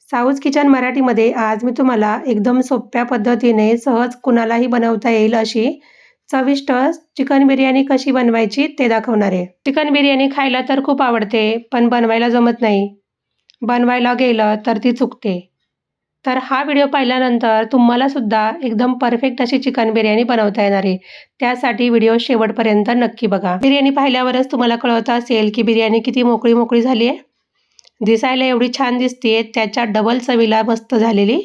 South kitchen मराठीमध्ये आज मी तुम्हाला एकदम सोप्या पद्धतीने सहज कुणालाही बनवता येईल अशी चविष्ट चिकन बिर्याणी कशी बनवायची ते दाखवणार आहे. चिकन बिर्याणी खायला तर खूप आवडते, पण बनवायला जमत नाही. बनवायला गेलं तर ती चुकते. तर हा व्हिडिओ पाहिल्यानंतर तुम्हाला सुद्धा एकदम परफेक्ट अशी चिकन बिर्याणी बनवता येणार आहे. त्यासाठी व्हिडिओ शेवटपर्यंत नक्की बघा. बिर्याणी पाहिल्यावरच तुम्हाला कळत असेल की बिर्याणी किती मोकळी मोकळी झाली आहे. दिसायला एवढी छान दिसतीये, त्याच्या डबल चवीला मस्त झालेली.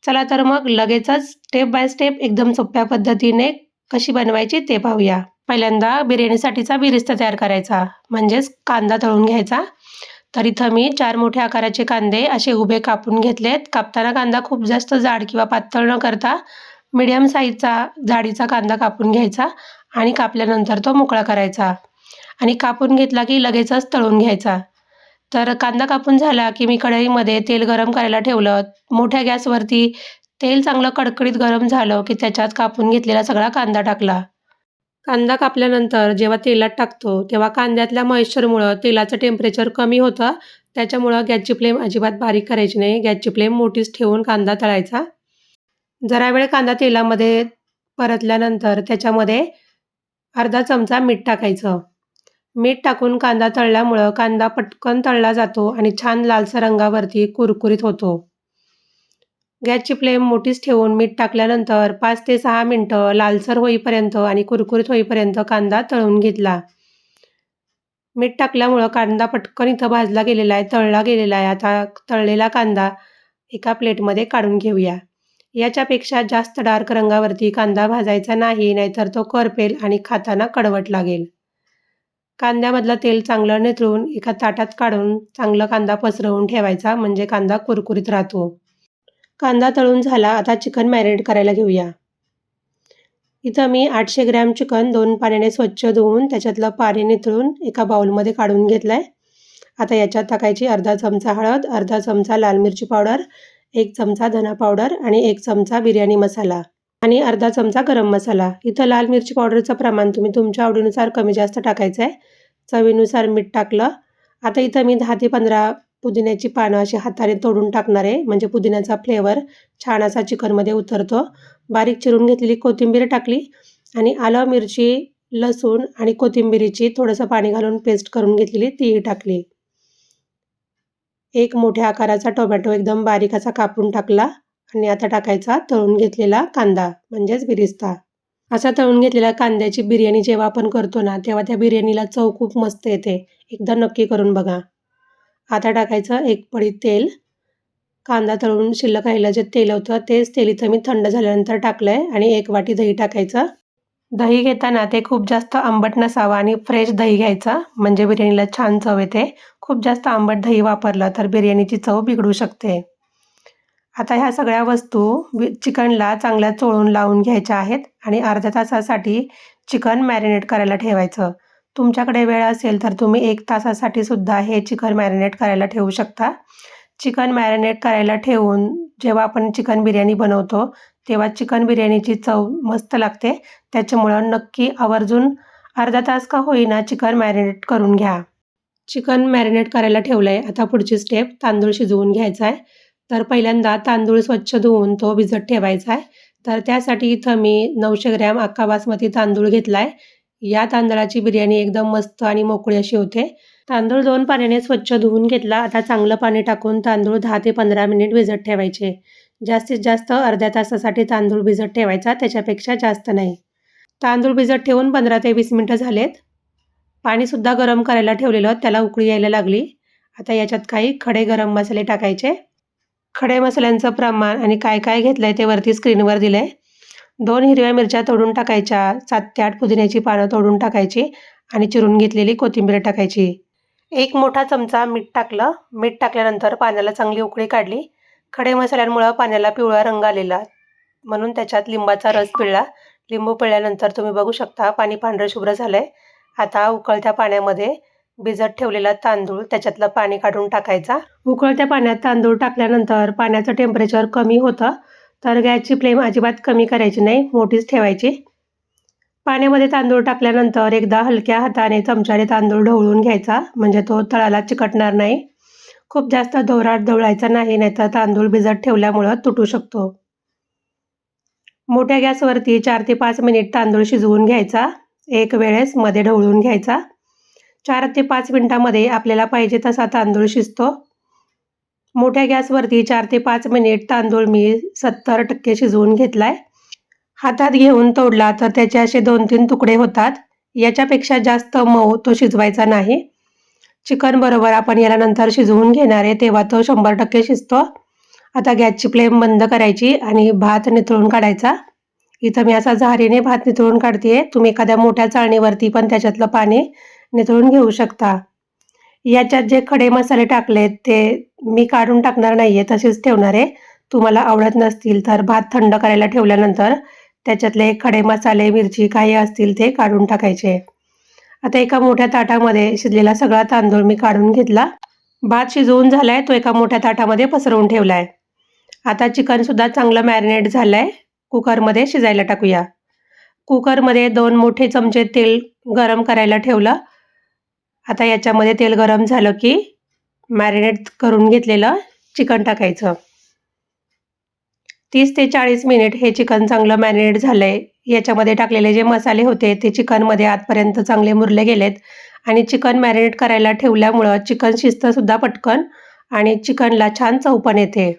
चला तर मग लगेचच स्टेप बाय स्टेप एकदम सोप्या पद्धतीने कशी बनवायची ते पाहूया. पहिल्यांदा बिर्याणीसाठीचा बिरिस्ता तयार करायचा, म्हणजेच कांदा तळून घ्यायचा. तर इथं मी 4 मोठ्या आकाराचे कांदे असे उभे कापून घेतलेत. कापताना कांदा खूप जास्त जाड किंवा पातळ न करता मीडियम साईजचा जाडीचा कांदा कापून घ्यायचा आणि कापल्यानंतर तो मोकळा करायचा आणि कापून घेतला की लगेचच तळून घ्यायचा. तर कांदा कापून झाला की मी कढईमध्ये तेल गरम करायला ठेवलं. मोठ्या गॅसवरती तेल चांगलं कडकडीत गरम झालं की त्याच्यात कापून घेतलेला सगळा कांदा टाकला. कांदा कापल्यानंतर जेव्हा तेलात टाकतो, तेव्हा कांद्यातल्या मॉइश्चरमुळं तेलाचं टेम्परेचर कमी होतं. त्याच्यामुळं गॅसची फ्लेम अजिबात बारीक करायची नाही. गॅसची फ्लेम मोठीच ठेवून कांदा तळायचा. जरा वेळ कांदा तेलामध्ये परतल्यानंतर त्याच्यामध्ये अर्धा चमचा मीठ टाकायचं. मीठ टाकून कांदा तळल्यामुळं कांदा पटकन तळला जातो आणि छान लालसर रंगावरती कुरकुरीत होतो. गॅसची फ्लेम मोठीच ठेवून मीठ टाकल्यानंतर 5 ते 6 मिनिटं लालसर होईपर्यंत आणि कुरकुरीत होईपर्यंत कांदा तळून घेतला. मीठ टाकल्यामुळं कांदा पटकन इथं भाजला गेलेला आहे, तळला गेलेला आहे. आता तळलेला कांदा एका प्लेटमध्ये काढून घेऊया. याच्यापेक्षा जास्त डार्क रंगावरती कांदा भाजायचा नाही, नाहीतर तो करपेल आणि खाताना कडवट लागेल. कांद्यामधलं तेल चांगलं निथळून एका ताटात काढून चांगला कांदा पसरवून ठेवायचा, म्हणजे कांदा कुरकुरीत राहतो. कांदा तळून झाला, आता चिकन मॅरिनेट करायला घेऊया. इथं मी 800 ग्रॅम चिकन 2 पाण्याने स्वच्छ धुवून त्याच्यातलं पाणी निथळून एका बाउलमध्ये काढून घेतलं आहे. आता याच्यात टाकायची अर्धा चमचा हळद, अर्धा चमचा लाल मिरची पावडर, 1 चमचा धना पावडर आणि 1 चमचा बिर्याणी मसाला आणि अर्धा चमचा गरम मसाला. इथं लाल मिरची पावडरचं प्रमाण तुम्ही तुमच्या आवडीनुसार कमी जास्त टाकायचं आहे. चवीनुसार मीठ टाकलं. आता इथं मी 10 ते 15 पुदिन्याची पानं अशी हाताने तोडून टाकणार आहे, म्हणजे पुदिन्याचा फ्लेवर छान असा चिकनमध्ये उतरतो. बारीक चिरून घेतलेली कोथिंबीर टाकली आणि आलं, मिरची, लसूण आणि कोथिंबिरीची थोडंसं पाणी घालून पेस्ट करून घेतलेली तीही टाकली. एक मोठ्या आकाराचा टोमॅटो एकदम बारीक असा कापून टाकला आणि आता टाकायचा तळून घेतलेला कांदा, म्हणजेच बिरिस्ता. असा तळून घेतलेल्या कांद्याची बिर्याणी जेव्हा आपण करतो ना, तेव्हा त्या बिर्याणीला चव खूप मस्त येते. एकदा नक्की करून बघा. आता टाकायचं 1 पळी तेल. कांदा तळून शिल्लक राहिलं जे तेल होतं तेच तेल इथं मी थंड झाल्यानंतर टाकलं आहे आणि 1 वाटी दही टाकायचं. दही घेताना ते खूप जास्त आंबट नसावं आणि फ्रेश दही घ्यायचं, म्हणजे बिर्याणीला छान चव येते. खूप जास्त आंबट दही वापरलं तर बिर्याणीची चव बिघडू शकते. आता ह्या सगळ्या वस्तू चिकनला चांगल्या चोळून लावून घ्यायच्या आहेत आणि अर्ध्या तासासाठी चिकन मॅरिनेट करायला ठेवायचं. तुमच्याकडे वेळ असेल तर तुम्ही 1 तासासाठी सुद्धा हे चिकन मॅरिनेट करायला ठेवू शकता. चिकन मॅरिनेट करायला ठेवून जेव्हा आपण चिकन बिर्याणी बनवतो, तेव्हा चिकन बिर्याणीची चव मस्त लागते. त्याच्यामुळं नक्की आवर्जून अर्धा तास का होईना चिकन मॅरिनेट करून घ्या. चिकन मॅरिनेट करायला ठेवलं आहे. आता पुढची स्टेप तांदूळ शिजवून घ्यायचा आहे. तर पहिल्यांदा तांदूळ स्वच्छ धुवून तो भिजत ठेवायचा आहे. तर त्यासाठी इथं मी 900 ग्रॅम अख्खा बासमती तांदूळ घेतला आहे. या तांदळाची बिर्याणी एकदम मस्त आणि मोकळी अशी होते. तांदूळ 2 पाण्याने स्वच्छ धुवून घेतला. आता चांगलं पाणी टाकून तांदूळ 10 ते 15 मिनिट भिजत ठेवायचे. जास्तीत जास्त अर्ध्या तासासाठी तांदूळ भिजत ठेवायचा, त्याच्यापेक्षा जास्त नाही. तांदूळ भिजत ठेवून 15 ते 20 मिनिटं झालेत. पाणीसुद्धा गरम करायला ठेवलेलं, त्याला उकळी यायला लागली. आता याच्यात काही खडे गरम मसाले टाकायचे. खडे मसाल्यांचं प्रमाण आणि काय काय घेतलं आहे ते वरती स्क्रीनवर दिलं आहे. 2 हिरव्या मिरच्या तोडून टाकायच्या, 7 ते 8 पुदिन्याची पानं तोडून टाकायची आणि चिरून घेतलेली कोथिंबीर टाकायची. 1 मोठा चमचा मीठ टाकलं. मीठ टाकल्यानंतर पाण्याला चांगली उकळी काढली. खडे मसाल्यांमुळं पाण्याला पिवळा रंग आलेला, म्हणून त्याच्यात लिंबाचा रस पिळला. लिंबू पिळल्यानंतर तुम्ही बघू शकता पाणी पांढरं शुभ्र झालं आहे. आता उकळत्या पाण्यामध्ये भिजत ठेवलेला तांदूळ त्याच्यातलं पाणी काढून टाकायचा. उकळत्या पाण्यात तांदूळ टाकल्यानंतर पाण्याचं टेम्परेचर कमी होतं, तर गॅसची फ्लेम अजिबात कमी करायची नाही, मोठीच ठेवायची. पाण्यामध्ये तांदूळ टाकल्यानंतर एकदा हलक्या हाताने चमच्याने तांदूळ ढवळून घ्यायचा, म्हणजे तो तळाला चिकटणार नाही. खूप जास्त जोरात ढवळायचा नाही, नाहीतर तांदूळ भिजत ठेवल्यामुळं तुटू शकतो. मोठ्या गॅसवरती 4 ते 5 मिनिट तांदूळ शिजवून घ्यायचा. एक वेळेस मध्ये ढवळून घ्यायचा. 4 ते 5 मिनिटांमध्ये आपल्याला पाहिजे तसा तांदूळ शिजतो. मोठ्या गॅसवरती 4 ते 5 मिनिट तांदूळ मी 70% शिजवून घेतलाय. हातात घेऊन तोडला तर त्याचे असे 2-3 तुकडे होतात. याच्यापेक्षा जास्त मऊ तो शिजवायचा नाही. चिकन बरोबर आपण याला नंतर शिजवून घेणार आहे, तेव्हा तो 100% शिजतो. आता गॅसची फ्लेम बंद करायची आणि भात निथळून काढायचा. इथं मी असा झारीने भात निथळून काढते. तुम्ही एखाद्या मोठ्या चाळणीवरती पण त्याच्यातलं पाणी निथळून घेऊ शकता. याच्यात जे खडे मसाले टाकलेत ते मी काढून टाकणार नाहीये, तसेच ठेवणार आहे. तुम्हाला आवडत नसतील तर भात थंड करायला ठेवल्यानंतर त्याच्यातले खडे मसाले, मिरची काही असतील ते काढून टाकायचे. आता एका मोठ्या ताटामध्ये शिजलेला सगळा तांदूळ मी काढून घेतला. भात शिजवून झालाय, तो एका मोठ्या ताटामध्ये पसरवून ठेवलाय. आता चिकन सुद्धा चांगलं मॅरिनेट झालंय. कुकरमध्ये शिजायला टाकूया. कुकरमध्ये 2 मोठे चमचे तेल गरम करायला ठेवलं. आता याच्यामध्ये तेल गरम झालं की मॅरिनेट करून घेतलेलं चिकन टाकायचं. 30 ते 40 मिनिट हे चिकन चांगलं मॅरिनेट झालंय. याच्यामध्ये टाकलेले जे मसाले होते ते चिकनमध्ये आतपर्यंत चांगले मुरले गेलेत आणि चिकन मॅरिनेट करायला ठेवल्यामुळं चिकन शिजतं सुद्धा पटकन आणि चिकनला छान चव पण येते.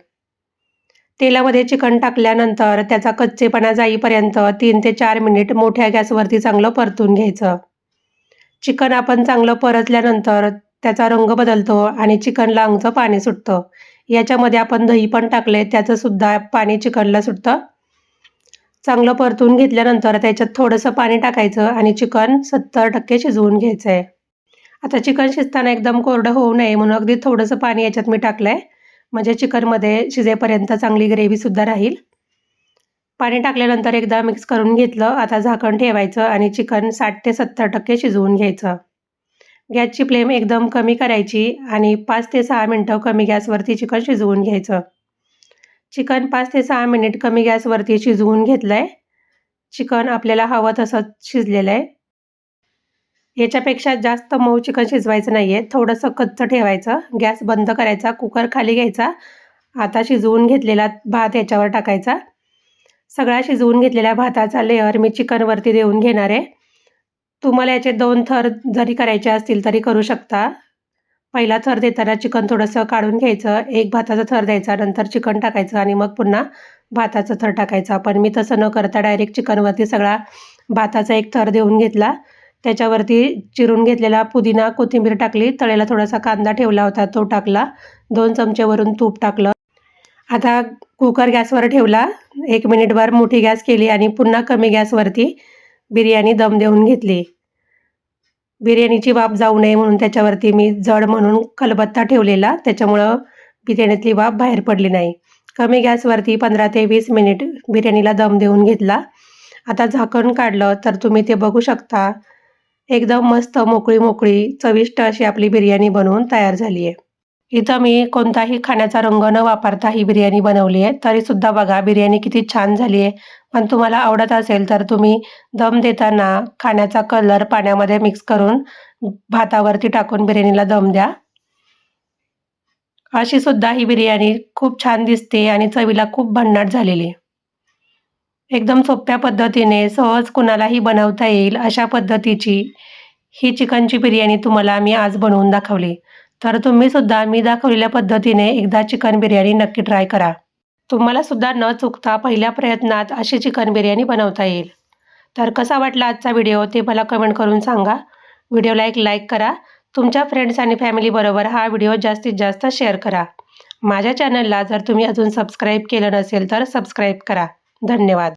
तेलामध्ये चिकन टाकल्यानंतर त्याचा कच्चेपणा जाईपर्यंत 3 ते 4 मिनिट मोठ्या गॅसवरती चांगलं परतून घ्यायचं. चिकन आपण चांगलं परतल्यानंतर त्याचा रंग बदलतो आणि चिकनला अंगचं पाणी सुटतं. याच्यामध्ये आपण दही पण टाकले, त्याचं सुद्धा पाणी चिकनला सुटतं. चांगलं परतून घेतल्यानंतर त्याच्यात थोडंसं पाणी टाकायचं आणि चिकन 70% शिजवून घ्यायचं आहे. आता चिकन शिजताना एकदम कोरडं होऊ नये म्हणून अगदी थोडंसं पाणी याच्यात मी टाकलंय, म्हणजे चिकनमध्ये शिजेपर्यंत चांगली ग्रेव्हीसुद्धा राहील. पाणी टाकल्यानंतर एकदा मिक्स करून घेतलं. आता झाकण ठेवायचं आणि चिकन 60 ते 70% शिजवून घ्यायचं. गॅसची फ्लेम एकदम कमी करायची आणि 5 ते 6 मिनिटं कमी गॅसवरती चिकन शिजवून घ्यायचं. चिकन 5 ते 6 मिनिट कमी गॅसवरती शिजवून घेतलंय. चिकन आपल्याला हवं तसं शिजलेलं आहे. याच्यापेक्षा जास्त मऊ चिकन शिजवायचं नाहीये, थोडंसं कच्चं ठेवायचं. गॅस बंद करायचा, कुकर खाली घ्यायचा. आता शिजवून घेतलेला भात याच्यावर टाकायचा. सगळा शिजवून घेतलेल्या भाताचा लेयर मी चिकनवरती देऊन घेणार आहे. तुम्हाला याचे 2 थर जरी करायचे असतील तरी करू शकता. पहिला थर देताना चिकन थोडंसं काढून घ्यायचं, एक भाताचा थर द्यायचा, नंतर चिकन टाकायचं आणि मग पुन्हा भाताचा थर टाकायचा. पण मी तसं न करता डायरेक्ट चिकनवरती सगळा भाताचा एक थर देऊन घेतला. त्याच्यावरती चिरून घेतलेला पुदिना, कोथिंबीर टाकली. तळलेला थोडासा कांदा ठेवला होता तो टाकला. 2 चमचे वरून तूप टाकलं. आता कुकर गॅसवर ठेवला. 1 मिनिटभर मोठी गॅस केली आणि पुन्हा कमी गॅसवरती बिर्याणी दम देऊन घेतली. बिर्याणीची वाफ जाऊ नये म्हणून त्याच्यावरती मी जड म्हणून खलबत्ता ठेवलेला, त्याच्यामुळं बिर्याणीतली वाफ बाहेर पडली नाही. कमी गॅसवरती 15 ते 20 मिनिट बिर्याणीला दम देऊन घेतला. आता झाकण काढलं तर तुम्ही ते बघू शकता. एकदम मस्त मोकळी चविष्ट अशी आपली बिर्याणी बनवून तयार झाली आहे. इथं मी कोणताही खाण्याचा रंग न वापरता ही बिर्याणी बनवली आहे. तरीसुद्धा बघा बिर्याणी किती छान झाली आहे. पण तुम्हाला आवडत असेल तर तुम्ही दम देताना खाण्याचा कलर पाण्यामध्ये मिक्स करून भातावरती टाकून बिर्याणीला दम द्या. अशी सुद्धा ही बिर्याणी खूप छान दिसते आणि चवीला खूप भन्नाट झालेली आहे. एकदम सोप्या पद्धतीने सहज कुणालाही बनवता येईल अशा पद्धतीची ही चिकनची बिर्याणी तुम्हाला मी आज बनवून दाखवली. तर तुम्ही सुद्धा मी दाखवलेल्या पद्धतीने एकदा चिकन बिर्याणी नक्की ट्राय करा. तुम्हाला सुद्धा न चुकता पहिल्या प्रयत्नात अशी चिकन बिर्याणी बनवता येईल. तर कसा वाटला आजचा व्हिडिओ ते मला कमेंट करून सांगा. व्हिडिओला एक लाईक करा. तुमच्या फ्रेंड्स आणि फॅमिलीबरोबर हा व्हिडिओ जास्तीत जास्त शेअर करा. माझ्या चॅनलला जर तुम्ही अजून सबस्क्राईब केलं नसेल तर सबस्क्राईब करा. धन्यवाद.